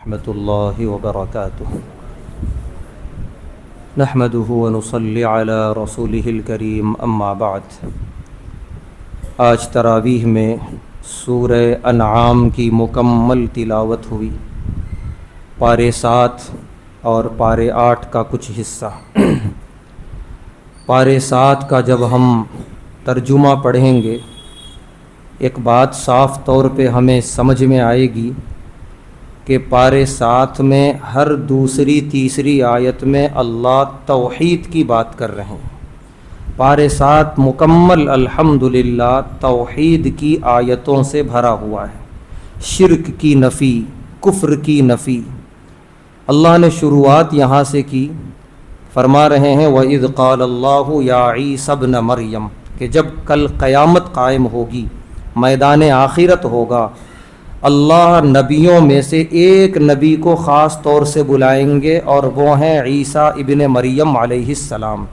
رحمۃ اللہ وبرکاتہ نحمده ونصلی علی رسولہ الکریم اما بعد۔ آج تراویح میں سورہ انعام کی مکمل تلاوت ہوئی، پارے 7 اور پارے 8 کا کچھ حصہ۔ پارے 7 کا جب ہم ترجمہ پڑھیں گے ایک بات صاف طور پہ ہمیں سمجھ میں آئے گی کہ پارے 7 میں ہر دوسری تیسری آیت میں اللہ توحید کی بات کر رہے ہیں۔ پارے 7 مکمل الحمدللہ توحید کی آیتوں سے بھرا ہوا ہے، شرک کی نفی، کفر کی نفی۔ اللہ نے شروعات یہاں سے کی، فرما رہے ہیں وَإِذْ قَالَ اللَّهُ يَا عِيسَى ابْنَ مَرْيَمَ، کہ جب کل قیامت قائم ہوگی، میدان آخرت ہوگا، اللہ نبیوں میں سے ایک نبی کو خاص طور سے بلائیں گے اور وہ ہیں عیسیٰ ابن مریم علیہ السلام،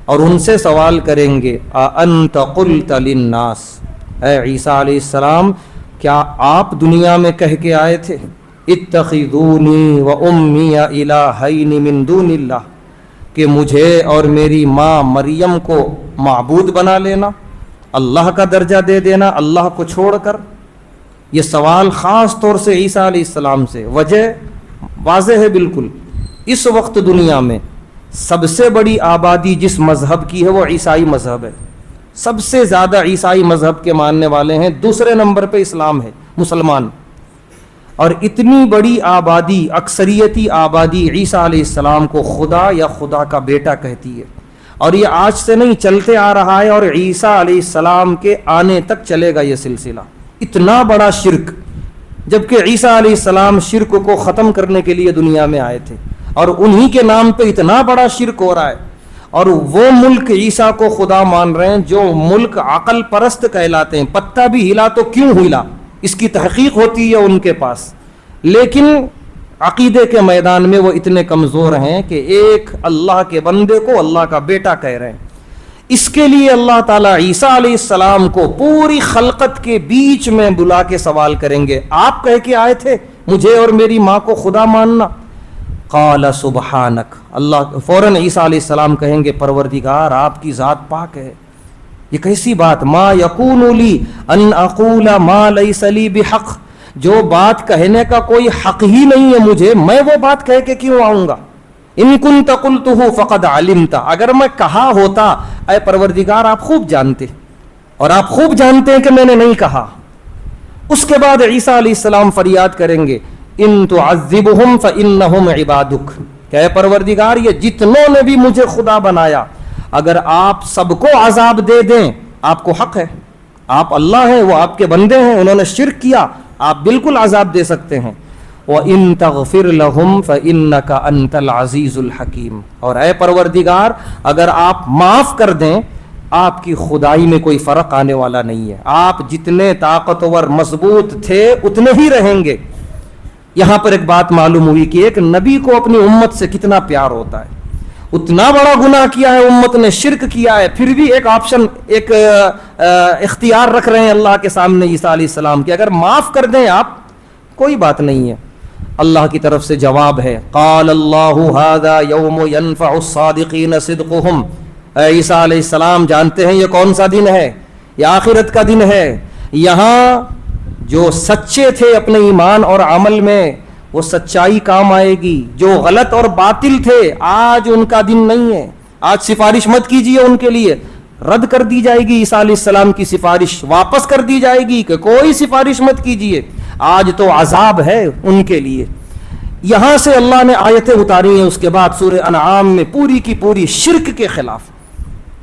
اور ان سے سوال کریں گے اَأَنْتَ قُلْتَ لِلنَّاسِ، اے عیسیٰ علیہ السلام کیا آپ دنیا میں کہہ کے آئے تھے اتخذونی وَأُمِّيَ إِلَٰهَيْنِ مِن دُونِ اللَّهِ، کہ مجھے اور میری ماں مریم کو معبود بنا لینا، اللہ کا درجہ دے دینا اللہ کو چھوڑ کر۔ یہ سوال خاص طور سے عیسیٰ علیہ السلام سے، وجہ واضح ہے بالکل۔ اس وقت دنیا میں سب سے بڑی آبادی جس مذہب کی ہے وہ عیسائی مذہب ہے، سب سے زیادہ عیسائی مذہب کے ماننے والے ہیں، دوسرے نمبر پہ اسلام ہے، مسلمان۔ اور اتنی بڑی آبادی، اکثریتی آبادی عیسیٰ علیہ السلام کو خدا یا خدا کا بیٹا کہتی ہے، اور یہ آج سے نہیں چلتے آ رہا ہے، اور عیسیٰ علیہ السلام کے آنے تک چلے گا یہ سلسلہ۔ اتنا بڑا شرک، جبکہ عیسیٰ علیہ السلام شرک کو ختم کرنے کے لیے دنیا میں آئے تھے، اور انہی کے نام پہ اتنا بڑا شرک ہو رہا ہے، اور وہ ملک عیسیٰ کو خدا مان رہے ہیں جو ملک عقل پرست کہلاتے ہیں۔ پتہ بھی ہلا تو کیوں ہلا، اس کی تحقیق ہوتی ہے ان کے پاس، لیکن عقیدے کے میدان میں وہ اتنے کمزور ہیں کہ ایک اللہ کے بندے کو اللہ کا بیٹا کہہ رہے ہیں۔ اس کے لیے اللہ تعالیٰ عیسیٰ علیہ السلام کو پوری خلقت کے بیچ میں بلا کے سوال کریں گے، آپ کہہ کے آئے تھے مجھے اور میری ماں کو خدا ماننا؟ قال سبحانک، اللہ فوراً عیسیٰ علیہ السلام کہیں گے پروردگار آپ کی ذات پاک ہے، یہ کیسی بات، ما یکون لی ان اقول ما لیس لی بحق، جو بات کہنے کا کوئی حق ہی نہیں ہے مجھے، میں وہ بات کہہ کے کیوں آؤں گا؟ ان کنت قلتہ فقد علمت، اگر میں کہا ہوتا اے پروردگار آپ خوب جانتے، اور آپ خوب جانتے ہیں کہ میں نے نہیں کہا۔ اس کے بعد عیسیٰ علیہ السلام فریاد کریں گے ان تعذبہم فانہم عبادک، کہ اے پروردگار یہ جتنوں نے بھی مجھے خدا بنایا، اگر آپ سب کو عذاب دے دیں آپ کو حق ہے، آپ اللہ ہیں، وہ آپ کے بندے ہیں، انہوں نے شرک کیا، آپ بالکل عذاب دے سکتے ہیں۔ وَإِن تَغْفِرْ لَهُمْ فَإِنَّكَ أَنْتَ الْعَزِيزُ الْحَكِيمُ، اور اے پروردگار اگر آپ معاف کر دیں آپ کی خدائی میں کوئی فرق آنے والا نہیں ہے، آپ جتنے طاقتور مضبوط تھے اتنے ہی رہیں گے۔ یہاں پر ایک بات معلوم ہوئی کہ ایک نبی کو اپنی امت سے کتنا پیار ہوتا ہے، اتنا بڑا گناہ کیا ہے امت نے، شرک کیا ہے، پھر بھی ایک آپشن، ایک اختیار رکھ رہے ہیں اللہ کے سامنے عیسیٰ علیہ السلام کہ اگر معاف کر دیں آپ کوئی بات نہیں ہے۔ اللہ کی طرف سے جواب ہے قال اللہ ھذا یوم ینفع الصادقین صدقہم، اے عیسیٰ علیہ السلام جانتے ہیں یہ کون سا دن ہے؟ یہ آخرت کا دن ہے، یہاں جو سچے تھے اپنے ایمان اور عمل میں وہ سچائی کام آئے گی، جو غلط اور باطل تھے آج ان کا دن نہیں ہے، آج سفارش مت کیجیے ان کے لیے، رد کر دی جائے گی عیسیٰ علیہ السلام کی سفارش، واپس کر دی جائے گی کہ کوئی سفارش مت کیجیے، آج تو عذاب ہے ان کے لیے۔ یہاں سے اللہ نے آیتیں اتاری ہیں، اس کے بعد سورہ انعام میں پوری کی پوری شرک کے خلاف۔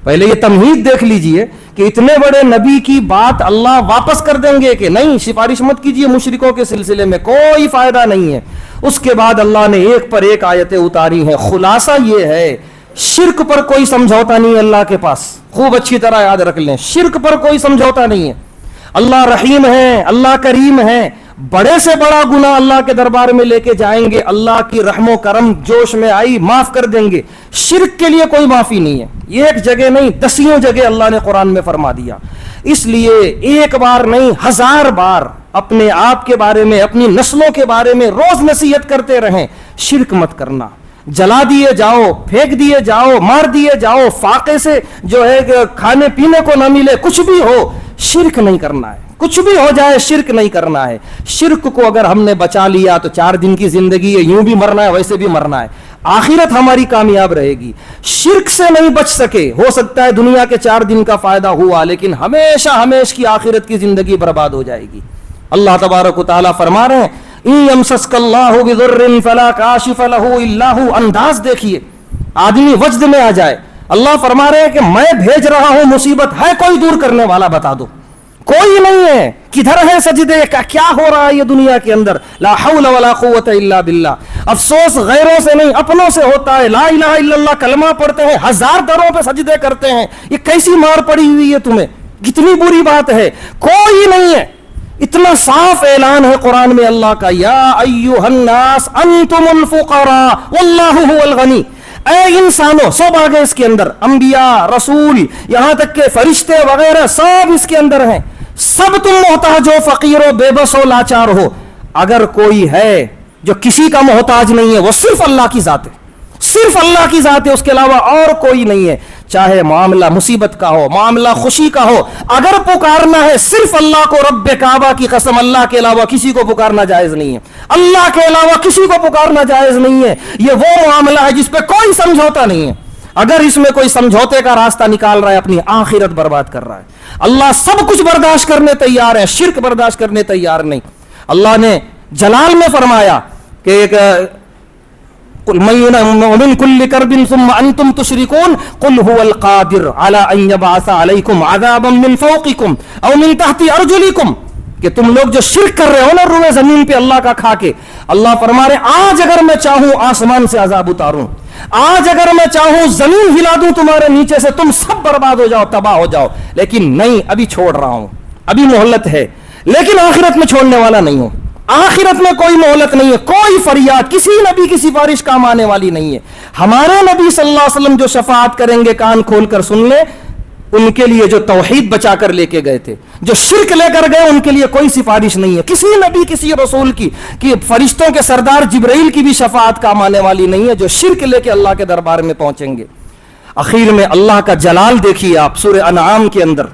پہلے یہ تمہید دیکھ لیجئے کہ اتنے بڑے نبی کی بات اللہ واپس کر دیں گے کہ نہیں سفارش مت کیجیے مشرکوں کے سلسلے میں، کوئی فائدہ نہیں ہے۔ اس کے بعد اللہ نے ایک پر ایک آیتیں اتاری ہیں۔ خلاصہ یہ ہے شرک پر کوئی سمجھوتا نہیں ہے اللہ کے پاس، خوب اچھی طرح یاد رکھ لیں، شرک پر کوئی سمجھوتا نہیں ہے۔ اللہ رحیم ہے، اللہ کریم ہے، بڑے سے بڑا گناہ اللہ کے دربار میں لے کے جائیں گے، اللہ کی رحم و کرم جوش میں آئی معاف کر دیں گے۔ شرک کے لیے کوئی معافی نہیں ہے، یہ ایک جگہ نہیں 10 جگہ اللہ نے قرآن میں فرما دیا۔ اس لیے ایک بار نہیں 1000 بار اپنے آپ کے بارے میں، اپنی نسلوں کے بارے میں روز نصیحت کرتے رہیں، شرک مت کرنا، جلا دیے جاؤ، پھینک دیے جاؤ، مار دیے جاؤ، فاقے سے جو ہے کھانے پینے کو نہ ملے، کچھ بھی ہو، شرک نہیں کرنا ہے، کچھ بھی ہو جائے شرک نہیں کرنا ہے۔ شرک کو اگر ہم نے بچا لیا تو 4 دن کی زندگی ہے، یوں بھی مرنا ہے ویسے بھی مرنا ہے، آخرت ہماری کامیاب رہے گی۔ شرک سے نہیں بچ سکے، ہو سکتا ہے دنیا کے 4 دن کا فائدہ ہوا، لیکن ہمیشہ ہمیشہ کی آخرت کی زندگی برباد ہو جائے گی۔ اللہ تبارک و تعالیٰ فرما رہے ہیں ان یمسسک اللہ بضر فلا کاشف لہ الا هو، انداز دیکھیے، آدمی وجد میں آ جائے۔ اللہ فرما رہے ہیں کہ میں بھیج رہا ہوں مصیبت، ہے کوئی دور کرنے والا؟ بتا دو، کوئی نہیں ہے۔ کدھر ہے سجدے کا؟ کیا ہو رہا ہے یہ دنیا کے اندر؟ لا حول ولا قوت الا باللہ۔ افسوس غیروں سے نہیں اپنوں سے ہوتا ہے۔ لا الہ الا اللہ کلمہ پڑھتے ہیں، 1000 دروں پہ سجدے کرتے ہیں، یہ کیسی مار پڑی ہوئی ہے تمہیں؟ کتنی بری بات ہے، کوئی نہیں ہے۔ اتنا صاف اعلان ہے قرآن میں اللہ کا، یا ایھا الناس انتم الفقراء واللہ هو الغنی۔ اے انسانوں، سب آگے اس کے اندر، انبیاء، رسول، یہاں تک کہ فرشتے وغیرہ سب اس کے اندر ہیں، سب تم محتاج ہو، فقیر ہو، بے بس ہو، لاچار ہو۔ اگر کوئی ہے جو کسی کا محتاج نہیں ہے وہ صرف اللہ کی ذات ہے، صرف اللہ کی ذات ہے، اس کے علاوہ اور کوئی نہیں ہے۔ چاہے معاملہ مصیبت کا ہو، معاملہ خوشی کا ہو، اگر پکارنا ہے صرف اللہ کو، رب کعبہ کی قسم اللہ کے علاوہ کسی کو پکارنا جائز نہیں ہے، اللہ کے علاوہ کسی کو پکارنا جائز نہیں ہے۔ یہ وہ معاملہ ہے جس پہ کوئی سمجھوتا نہیں ہے، اگر اس میں کوئی سمجھوتے کا راستہ نکال رہا ہے اپنی آخرت برباد کر رہا ہے۔ اللہ سب کچھ برداشت کرنے تیار ہے، شرک برداشت کرنے تیار نہیں۔ اللہ نے جلال میں فرمایا کہ ایک من كل كرب ثم انتم تشركون قل هو القادر على ان يبعث عليكم عذابا من فوقكم او من تحت ارجلكم، کہ تم لوگ جو شرک کر رہے ہو نا روئے زمین پہ اللہ کا کھا کے، اللہ فرما رہے آج اگر میں چاہوں آسمان سے عذاب اتاروں، آج اگر میں چاہوں زمین ہلا دوں تمہارے نیچے سے، تم سب برباد ہو جاؤ، تباہ ہو جاؤ، لیکن نہیں، ابھی چھوڑ رہا ہوں، ابھی مہلت ہے، لیکن آخرت میں چھوڑنے والا نہیں ہوں۔ آخرت میں کوئی مہلت نہیں ہے، کوئی فریاد کسی نبی کی سفارش کام آنے والی نہیں ہے۔ ہمارے نبی صلی اللہ علیہ وسلم جو شفاعت کریں گے، کان کھول کر سن لیں، ان کے لیے جو توحید بچا کر لے کے گئے تھے، جو شرک لے کر گئے، ان کے لیے کوئی سفارش نہیں ہے، کسی نبی کسی رسول کی، کہ فرشتوں کے سردار جبرائیل کی بھی شفاعت کام آنے والی نہیں ہے، جو شرک لے کے اللہ کے دربار میں پہنچیں گے۔ اخیر میں اللہ کا جلال دیکھیے آپ، سورہ انعام کے اندر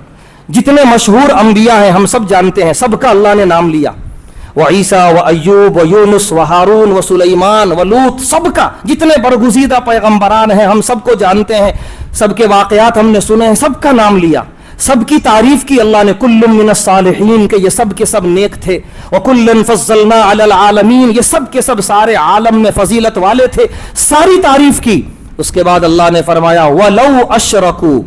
جتنے مشہور انبیاء ہیں ہم سب جانتے ہیں، سب کا اللہ نے نام لیا، وعیسیٰ وایوب ویونس وہارون وسلیمان ولوط، سب کا جتنے برگزیدہ پیغمبران ہیں ہم سب کو جانتے ہیں، سب کے واقعات ہم نے سنے ہیں، سب کا نام لیا، سب کی تعریف کی اللہ نے، کل من الصالحین، کہ یہ سب کے سب نیک تھے، وکلا فضلنا علی العالمین، یہ سب کے سب سارے عالم میں فضیلت والے تھے، ساری تعریف کی۔ اس کے بعد اللہ نے فرمایا وَلَوْ أَشْرَكُوا،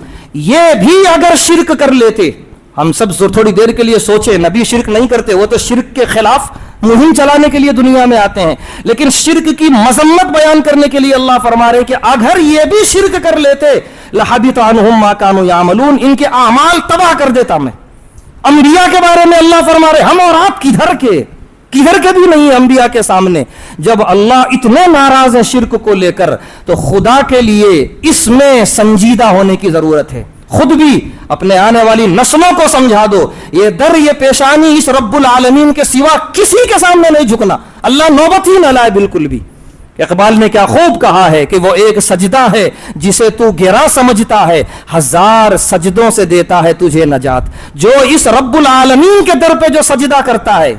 یہ بھی اگر شرک کر لیتے۔ ہم سب تھوڑی دیر کے لیے سوچیں، نبی شرک نہیں کرتے، وہ تو شرک کے خلاف مہم چلانے کے لیے دنیا میں آتے ہیں، لیکن شرک کی مذمت بیان کرنے کے لیے اللہ فرما رہے ہیں کہ اگر یہ بھی شرک کر لیتے لَحَبِطَ عَنْهُمْ مَا كَانُوا يَعْمَلُونَ، ان کے اعمال تباہ کر دیتا میں۔ انبیاء کے بارے میں اللہ فرما رہے ہم اور آپ کدھر کے بھی نہیں انبیاء کے سامنے۔ جب اللہ اتنے ناراض ہے شرک کو لے کر، تو خدا کے لیے اس میں سنجیدہ ہونے کی ضرورت ہے۔ خود بھی اپنے آنے والی نسلوں کو سمجھا دو، یہ در یہ پیشانی اس رب العالمین کے سوا کسی کے سامنے نہیں جھکنا، اللہ نوبت ہی نہ لائے بالکل بھی۔ اقبال نے کیا خوب کہا ہے کہ وہ ایک سجدہ ہے جسے تو گرا سمجھتا ہے، 1000 سجدوں سے دیتا ہے تجھے نجات۔ جو اس رب العالمین کے در پہ جو سجدہ کرتا ہے،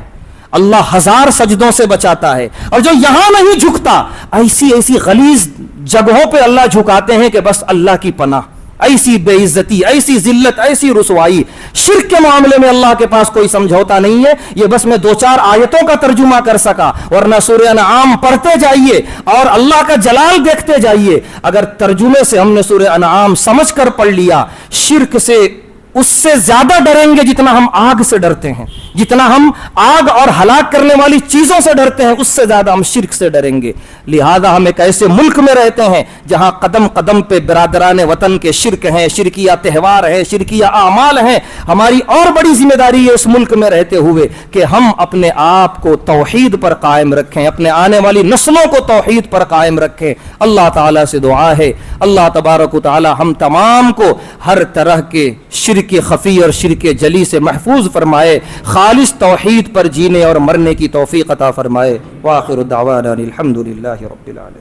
اللہ 1000 سجدوں سے بچاتا ہے، اور جو یہاں نہیں جھکتا، ایسی غلیظ جگہوں پہ اللہ جھکاتے ہیں کہ بس اللہ کی پناہ، ایسی بے عزتی، ایسی ذلت، ایسی رسوائی۔ شرک کے معاملے میں اللہ کے پاس کوئی سمجھوتا نہیں ہے۔ یہ بس میں 2-4 آیتوں کا ترجمہ کر سکا، ورنہ سورہ انعام پڑھتے جائیے اور اللہ کا جلال دیکھتے جائیے۔ اگر ترجمے سے ہم نے سورہ انعام سمجھ کر پڑھ لیا، شرک سے اس سے زیادہ ڈریں گے جتنا ہم آگ سے ڈرتے ہیں، جتنا ہم آگ اور ہلاک کرنے والی چیزوں سے ڈرتے ہیں، اس سے زیادہ ہم شرک سے ڈریں گے۔ لہذا ہم ایک ایسے ملک میں رہتے ہیں جہاں قدم قدم پہ برادران وطن کے شرک ہیں، شرکیہ تہوار ہیں، شرکیہ اعمال ہیں۔ ہماری اور بڑی ذمہ داری ہے اس ملک میں رہتے ہوئے کہ ہم اپنے آپ کو توحید پر قائم رکھیں، اپنے آنے والی نسلوں کو توحید پر قائم رکھیں۔ اللہ تعالیٰ سے دعا ہے اللہ تبارک و تعالیٰ ہم تمام کو ہر طرح کے شرک شرک خفی اور شرک جلی سے محفوظ فرمائے، خالص توحید پر جینے اور مرنے کی توفیق عطا فرمائے۔ وآخر دعوانا الحمد للہ رب العالمین۔